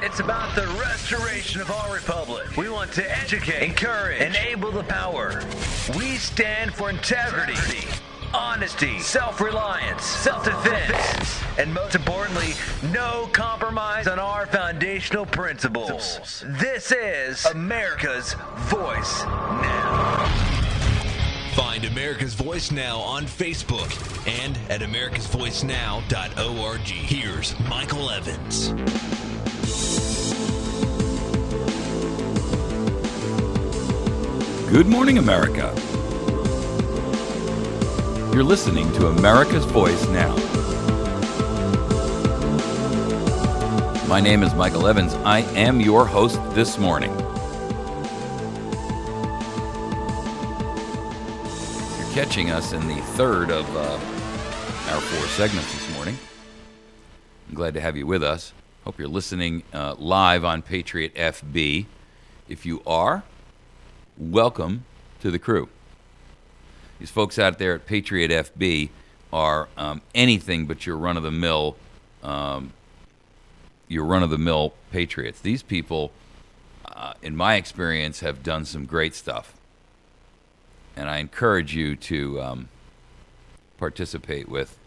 It's about the restoration of our republic. We want to educate, encourage, enable the power. We stand for integrity, honesty, self-reliance, self-defense, and most importantly, no compromise on our foundational principles. This is America's Voice Now. Find America's Voice Now on Facebook and at americasvoicenow.org. Here's Michael Evans. Good morning, America. You're listening to America's Voice Now. My name is Michael Evans. I am your host this morning. You're catching us in the third of our four segments this morning. I'm glad to have you with us. Hope you're listening live on Patriot FB. If you are, welcome to the crew. These folks out there at Patriot FB are anything but your run-of-the-mill patriots. These people, in my experience, have done some great stuff, and I encourage you to participate with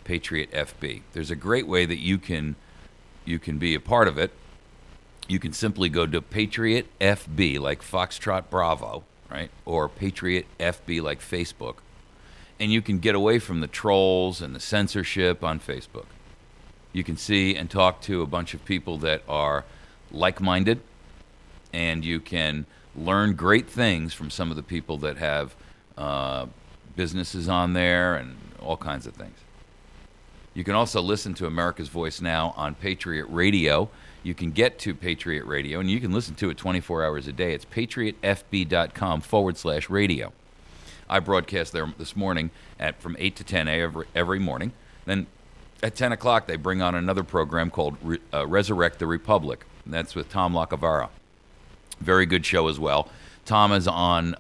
Patriot FB. There's a great way that you can be a part of it. You can simply go to Patriot FB, like Foxtrot Bravo, right? Or Patriot FB, like Facebook. And you can get away from the trolls and the censorship on Facebook. You can see and talk to a bunch of people that are like-minded, and you can learn great things from some of the people that have businesses on there and all kinds of things. You can also listen to America's Voice Now on Patriot Radio. You can get to Patriot Radio, and you can listen to it 24 hours a day. It's patriotfb.com/radio. I broadcast there this morning from 8 to 10 every morning. Then at 10 o'clock, they bring on another program called Resurrect the Republic. And that's with Tom Lacavara. Very good show as well. Tom is on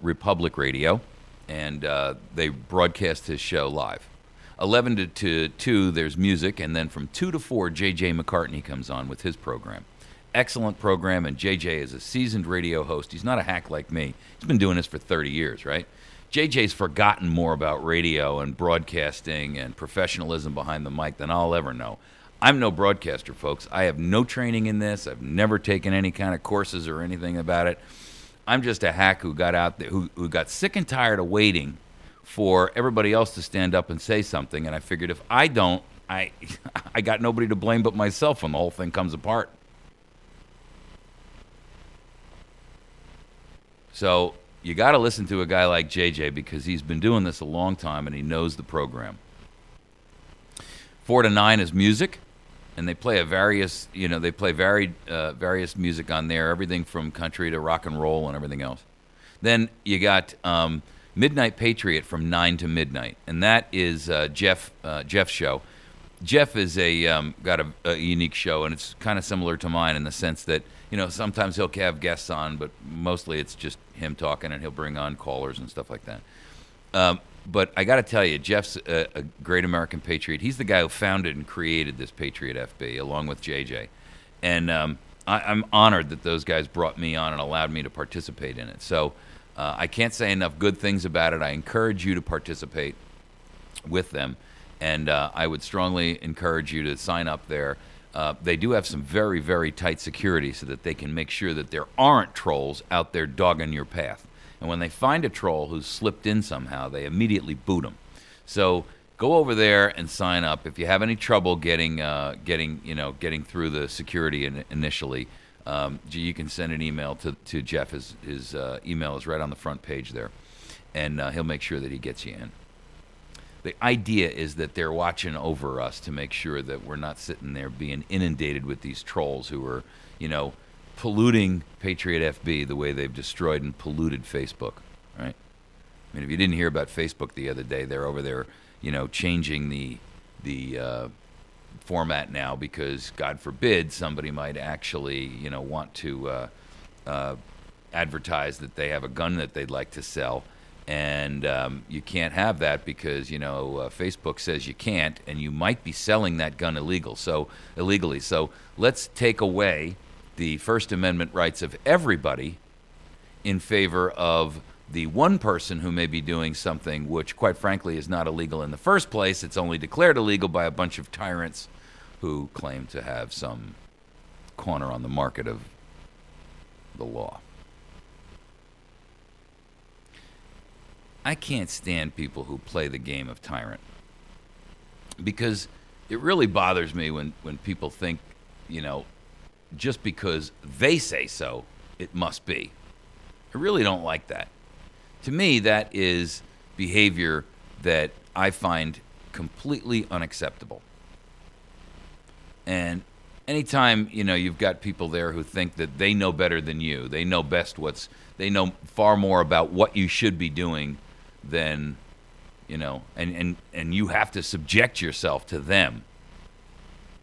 Republic Radio, and they broadcast his show live. 11 to 2, there's music, and then from 2 to 4, J.J. McCartney comes on with his program. Excellent program, and J.J. is a seasoned radio host. He's not a hack like me. He's been doing this for 30 years, right? J.J.'s forgotten more about radio and broadcasting and professionalism behind the mic than I'll ever know. I'm no broadcaster, folks. I have no training in this. I've never taken any kind of courses or anything about it. I'm just a hack who got out there, who got sick and tired of waiting for everybody else to stand up and say something, and I figured if I don't, I got nobody to blame but myself when the whole thing comes apart. So you got to listen to a guy like JJ because he's been doing this a long time and he knows the program. 4 to 9 is music, and they play various music on there, everything from country to rock and roll and everything else. Then you got Midnight Patriot from 9 to midnight, and that is Jeff's show. Jeff is got a unique show, and it's kind of similar to mine in the sense that, sometimes he'll have guests on, but mostly it's just him talking, and he'll bring on callers and stuff like that. But I got to tell you, Jeff's a great American patriot. He's the guy who founded and created this Patriot FB, along with JJ. And I'm honored that those guys brought me on and allowed me to participate in it. So I can't say enough good things about it. I encourage you to participate with them, and I would strongly encourage you to sign up there. They do have some very, very tight security so that they can make sure that there aren't trolls out there dogging your path. And when they find a troll who's slipped in somehow, they immediately boot them. So go over there and sign up. If you have any trouble getting through the security initially, you can send an email to Jeff. His email is right on the front page there, and he'll make sure that he gets you in. The idea is that they're watching over us to make sure that we're not sitting there being inundated with these trolls who are, polluting Patriot FB the way they've destroyed and polluted Facebook, right? I mean, if you didn't hear about Facebook the other day, they're over there, changing the format now because, God forbid, somebody might actually, want to advertise that they have a gun that they'd like to sell, And you can't have that because, Facebook says you can't, and you might be selling that gun illegally. So let's take away the First Amendment rights of everybody in favor of the one person who may be doing something which, quite frankly, is not illegal in the first place. It's only declared illegal by a bunch of tyrants who claim to have some corner on the market of the law. I can't stand people who play the game of tyrant, because it really bothers me when people think, just because they say so, it must be. I really don't like that. To me, that is behavior that I find completely unacceptable. And anytime, you've got people there who think that they know better than you, they know they know far more about what you should be doing than, and you have to subject yourself to them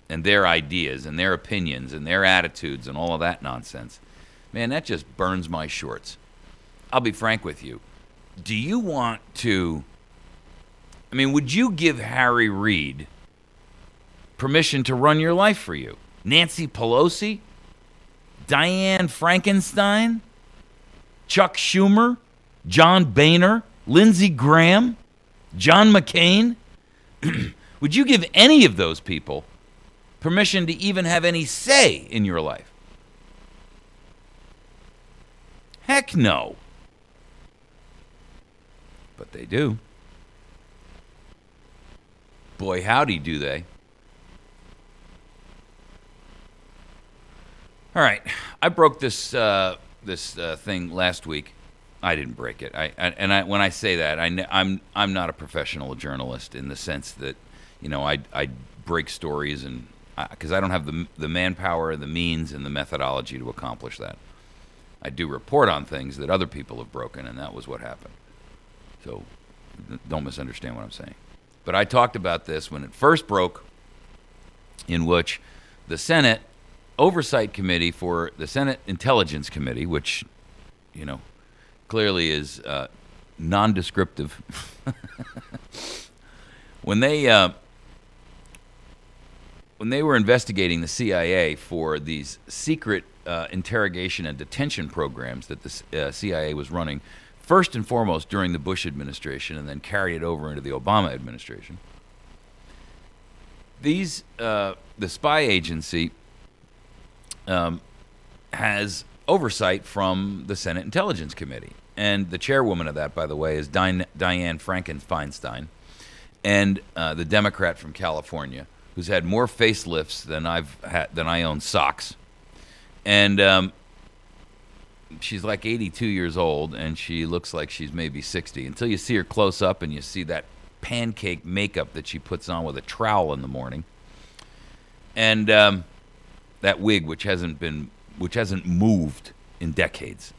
and their ideas and their opinions and their attitudes and all of that nonsense. Man, that just burns my shorts. I'll be frank with you. Do you want to... would you give Harry Reid permission to run your life for you? Nancy Pelosi? Dianne Frankenstein? Chuck Schumer? John Boehner? Lindsey Graham? John McCain? Would you give any of those people permission to even have any say in your life? Heck no. But they do. Boy, howdy do they. All right, I broke this thing last week. I didn't break it. When I say that, I'm not a professional journalist in the sense that, I break stories and because I don't have the manpower, the means, and the methodology to accomplish that. I do report on things that other people have broken, and that was what happened. So don't misunderstand what I'm saying. But I talked about this when it first broke, in which the Senate Oversight Committee for the Senate Intelligence Committee, which, clearly is non-descriptive, when they were investigating the CIA for these secret interrogation and detention programs that the CIA was running, first and foremost during the Bush administration, and then carried it over into the Obama administration. The spy agency has oversight from the Senate Intelligence Committee. And the chairwoman of that, by the way, is Dianne Frankenstein, and the Democrat from California, who's had more facelifts than I own socks. And she's like 82 years old, and she looks like she's maybe 60. Until you see her close up and you see that pancake makeup that she puts on with a trowel in the morning. And that wig, which hasn't moved in decades.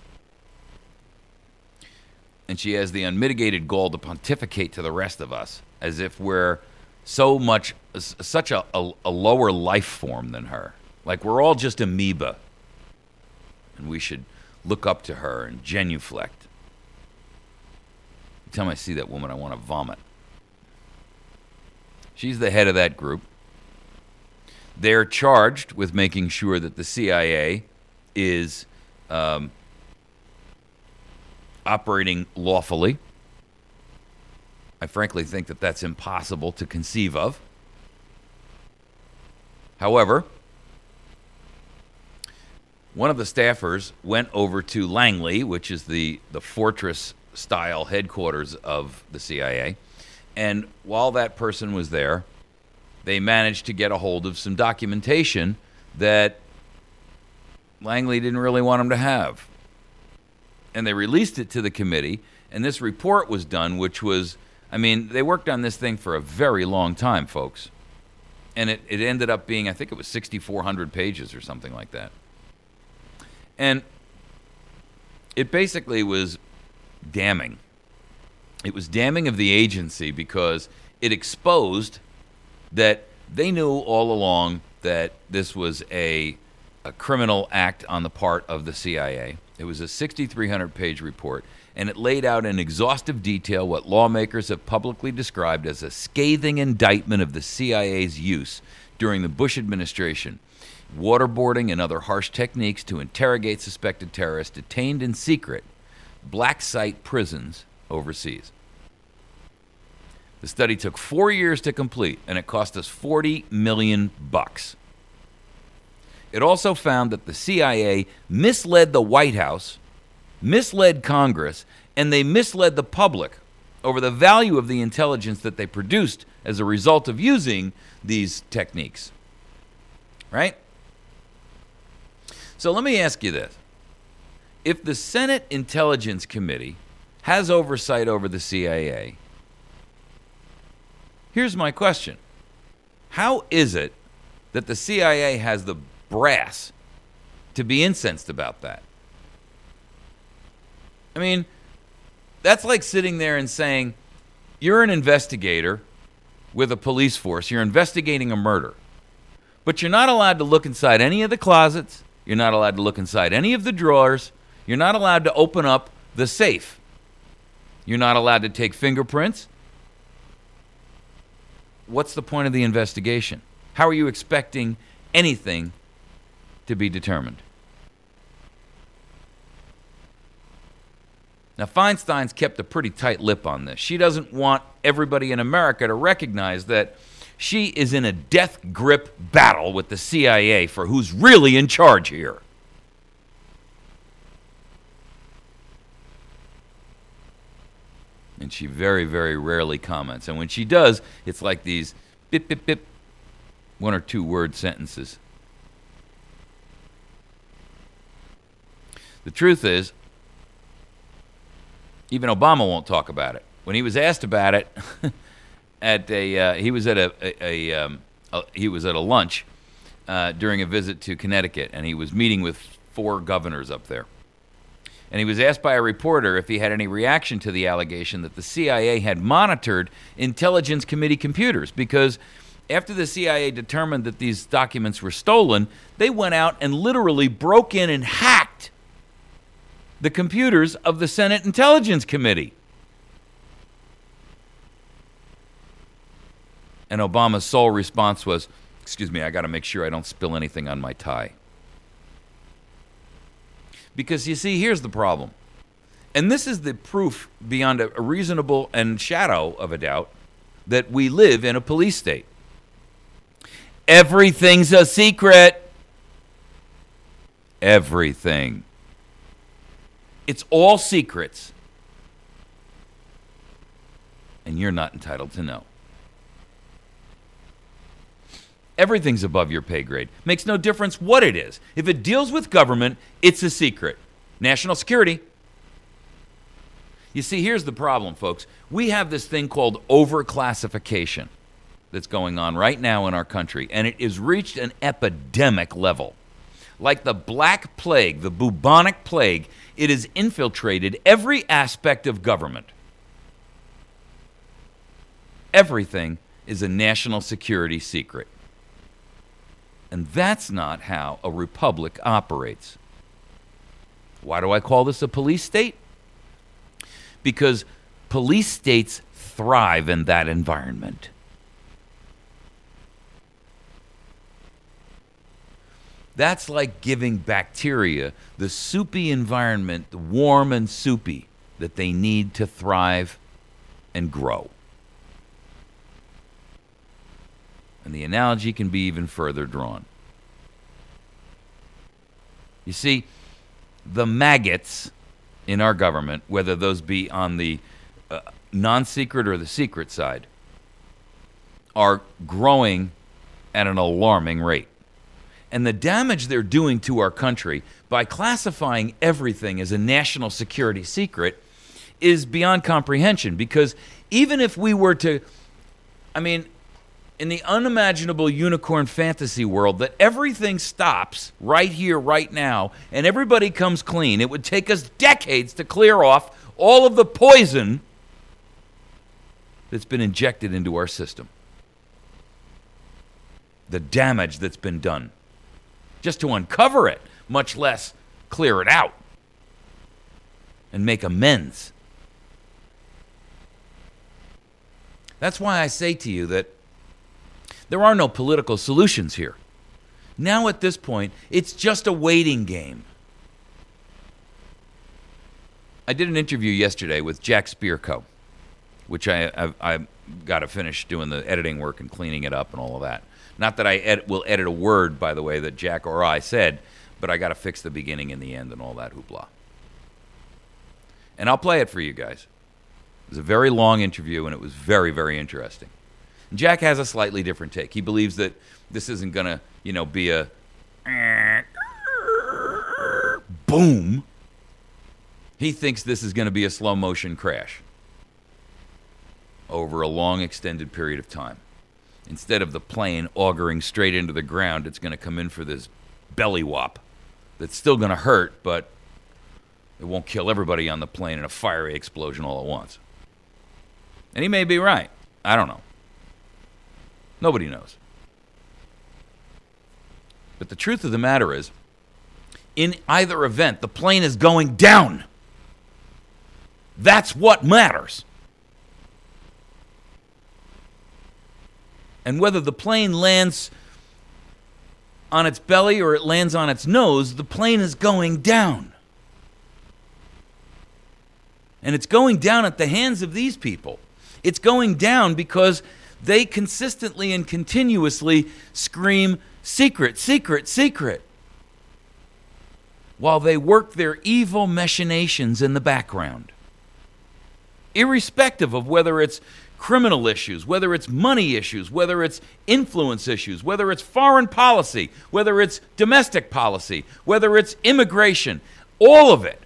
And she has the unmitigated gall to pontificate to the rest of us as if we're such a lower life form than her. Like we're all just amoeba. And we should look up to her and genuflect. Every time I see that woman, I want to vomit. She's the head of that group. They're charged with making sure that the CIA is operating lawfully. I frankly think that that's impossible to conceive of. However, one of the staffers went over to Langley, which is the fortress-style headquarters of the CIA, and while that person was there, they managed to get a hold of some documentation that Langley didn't really want him to have. And they released it to the committee, and this report was done, which was, they worked on this thing for a very long time, folks. And it ended up being, I think it was 6,400 pages or something like that. And it basically was damning. It was damning of the agency because it exposed that they knew all along that this was a criminal act on the part of the CIA. It was a 6,300-page report, and it laid out in exhaustive detail what lawmakers have publicly described as a scathing indictment of the CIA's use during the Bush administration, waterboarding and other harsh techniques to interrogate suspected terrorists detained in secret black site prisons overseas. The study took 4 years to complete, and it cost us $40 million. It also found that the CIA misled the White House, misled Congress, and they misled the public over the value of the intelligence that they produced as a result of using these techniques. Right? So let me ask you this. If the Senate Intelligence Committee has oversight over the CIA, here's my question. How is it that the CIA has the brass to be incensed about that? I mean, that's like sitting there and saying, you're an investigator with a police force. You're investigating a murder. But you're not allowed to look inside any of the closets. You're not allowed to look inside any of the drawers. You're not allowed to open up the safe. You're not allowed to take fingerprints. What's the point of the investigation? How are you expecting anything to be determined? Now, Feinstein's kept a pretty tight lip on this. She doesn't want everybody in America to recognize that she is in a death grip battle with the CIA for who's really in charge here. And she very, very rarely comments. And when she does, it's like these bip, bip, bip, 1 or 2 word sentences. The truth is, even Obama won't talk about it. When he was asked about it he was at a lunch during a visit to Connecticut, and he was meeting with 4 governors up there. And he was asked by a reporter if he had any reaction to the allegation that the CIA had monitored Intelligence Committee computers, because after the CIA determined that these documents were stolen, they went out and literally broke in and hacked the computers of the Senate Intelligence Committee. And Obama's sole response was, "Excuse me, I got to make sure I don't spill anything on my tie." Because, you see, here's the problem. And this is the proof beyond a reasonable and shadow of a doubt that we live in a police state. Everything's a secret. Everything. It's all secrets. And you're not entitled to know. Everything's above your pay grade. Makes no difference what it is. If it deals with government, it's a secret. National security. You see, here's the problem, folks. We have this thing called overclassification that's going on right now in our country, and it has reached an epidemic level. Like the Black Plague, the bubonic plague, it has infiltrated every aspect of government. Everything is a national security secret. And that's not how a republic operates. Why do I call this a police state? Because police states thrive in that environment. That's like giving bacteria the soupy environment, the warm and soupy, that they need to thrive and grow. And the analogy can be even further drawn. You see, the maggots in our government, whether those be on the non-secret or the secret side, are growing at an alarming rate. And the damage they're doing to our country by classifying everything as a national security secret is beyond comprehension. Because even if we were to, in the unimaginable unicorn fantasy world that everything stops right here, right now, and everybody comes clean, it would take us decades to clear off all of the poison that's been injected into our system. The damage that's been done. Just to uncover it, much less clear it out. and make amends. That's why I say to you that there are no political solutions here. Now at this point, it's just a waiting game. I did an interview yesterday with Jack Spirko, which I've got to finish doing the editing work and cleaning it up and all of that. Not that I will edit a word, by the way, that Jack or I said, but I got to fix the beginning and the end and all that hoopla. And I'll play it for you guys. It was a very long interview, and it was very, very interesting. And Jack has a slightly different take. He believes that this isn't going to, be a boom. He thinks this is going to be a slow motion crash over a long extended period of time. Instead of the plane auguring straight into the ground, it's going to come in for this belly whop that's still going to hurt, but it won't kill everybody on the plane in a fiery explosion all at once. And he may be right. I don't know. Nobody knows. But the truth of the matter is, in either event, the plane is going down. That's what matters. And whether the plane lands on its belly or it lands on its nose, the plane is going down. And it's going down at the hands of these people. It's going down because they consistently and continuously scream, secret, secret, secret, while they work their evil machinations in the background. Irrespective of whether it's criminal issues, whether it's money issues, whether it's influence issues, whether it's foreign policy, whether it's domestic policy, whether it's immigration, all of it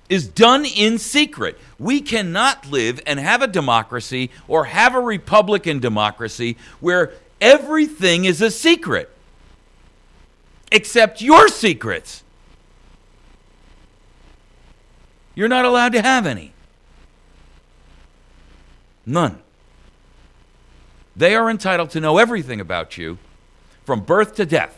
is done in secret. We cannot live and have a democracy or have a Republican democracy where everything is a secret, except your secrets. You're not allowed to have any. None. They are entitled to know everything about you from birth to death.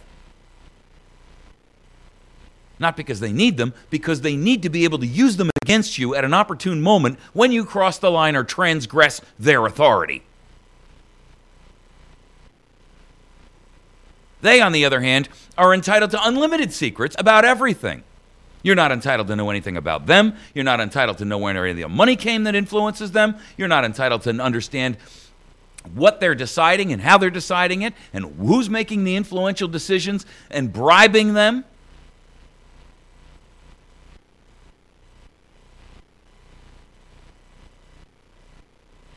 Not because they need them, because they need to be able to use them against you at an opportune moment when you cross the line or transgress their authority. They, on the other hand, are entitled to unlimited secrets about everything. You're not entitled to know anything about them. You're not entitled to know where any of the money came that influences them. You're not entitled to understand what they're deciding and how they're deciding it and who's making the influential decisions and bribing them.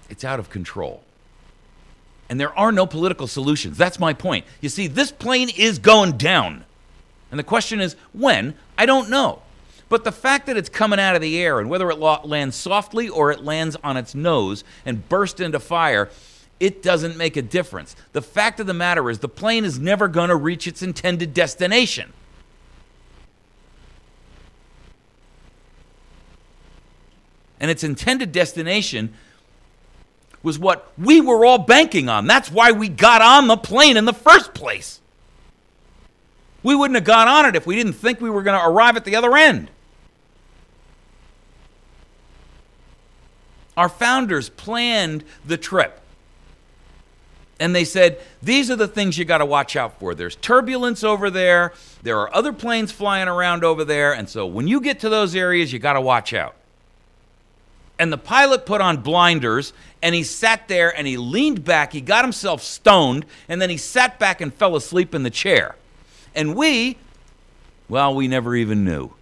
It's out of control. And there are no political solutions. That's my point. You see, this plane is going down. And the question is, when? I don't know. But the fact that it's coming out of the air, and whether it lands softly or it lands on its nose and bursts into fire, it doesn't make a difference. The fact of the matter is the plane is never going to reach its intended destination. And its intended destination was what we were all banking on. That's why we got on the plane in the first place. We wouldn't have got on it if we didn't think we were going to arrive at the other end. Our founders planned the trip. And they said, these are the things you got to watch out for. There's turbulence over there. There are other planes flying around over there. And so when you get to those areas, you got to watch out. And the pilot put on blinders, and he sat there, and he leaned back. He got himself stoned, and then he sat back and fell asleep in the chair. And we never even knew.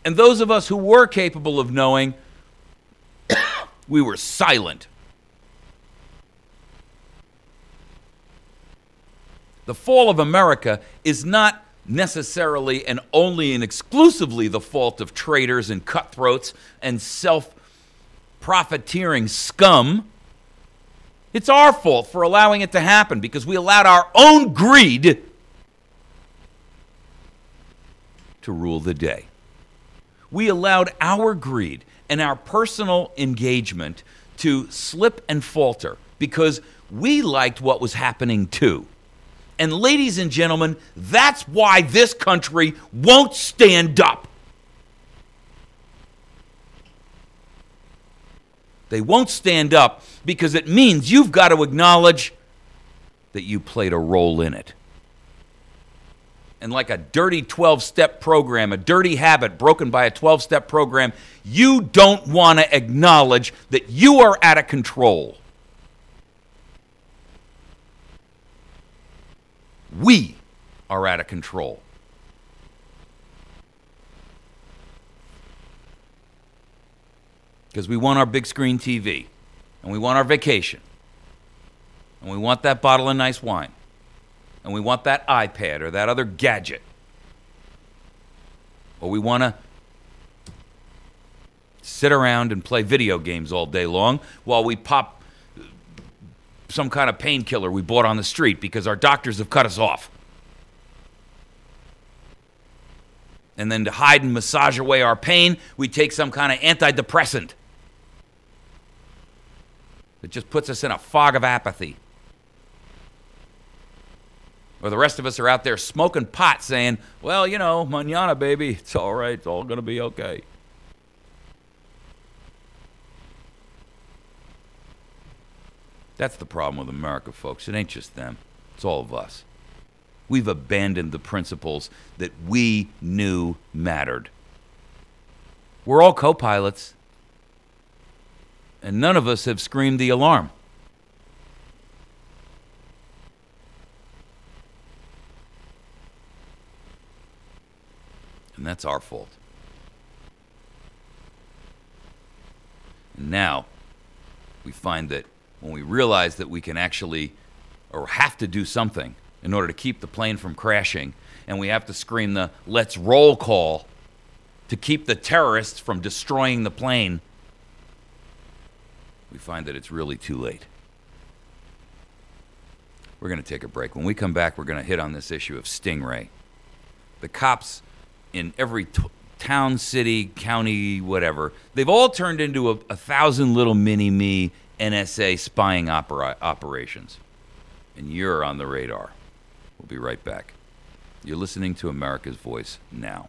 And those of us who were capable of knowing, we were silent. The fall of America is not necessarily and only and exclusively the fault of traitors and cutthroats and self-profiteering scum. It's our fault for allowing it to happen because we allowed our own greed to rule the day. We allowed our greed and our personal engagement to slip and falter because we liked what was happening too. And ladies and gentlemen, that's why this country won't stand up. They won't stand up because it means you've got to acknowledge that you played a role in it. And like a dirty 12-step program, a dirty habit broken by a 12-step program, you don't want to acknowledge that you are out of control. We are out of control. Because we want our big screen TV, and we want our vacation, and we want that bottle of nice wine, and we want that iPad or that other gadget, or we want to sit around and play video games all day long while we pop some kind of painkiller we bought on the street because our doctors have cut us off. And then to hide and massage away our pain, we take some kind of antidepressant that just puts us in a fog of apathy. Or the rest of us are out there smoking pot saying, well, you know, mañana, baby, it's all right, it's all going to be okay. That's the problem with America, folks. It ain't just them. It's all of us. We've abandoned the principles that we knew mattered. We're all co-pilots, and none of us have screamed the alarm. And that's our fault. And now, we find that when we realize that we can actually, or have to do something in order to keep the plane from crashing, and we have to scream the let's roll call to keep the terrorists from destroying the plane, we find that it's really too late. We're going to take a break. When we come back, we're going to hit on this issue of Stingray. The cops in every town, city, county, whatever, they've all turned into a 1,000 little mini-me NSA spying operations. And you're on the radar. We'll be right back. You're listening to America's Voice Now.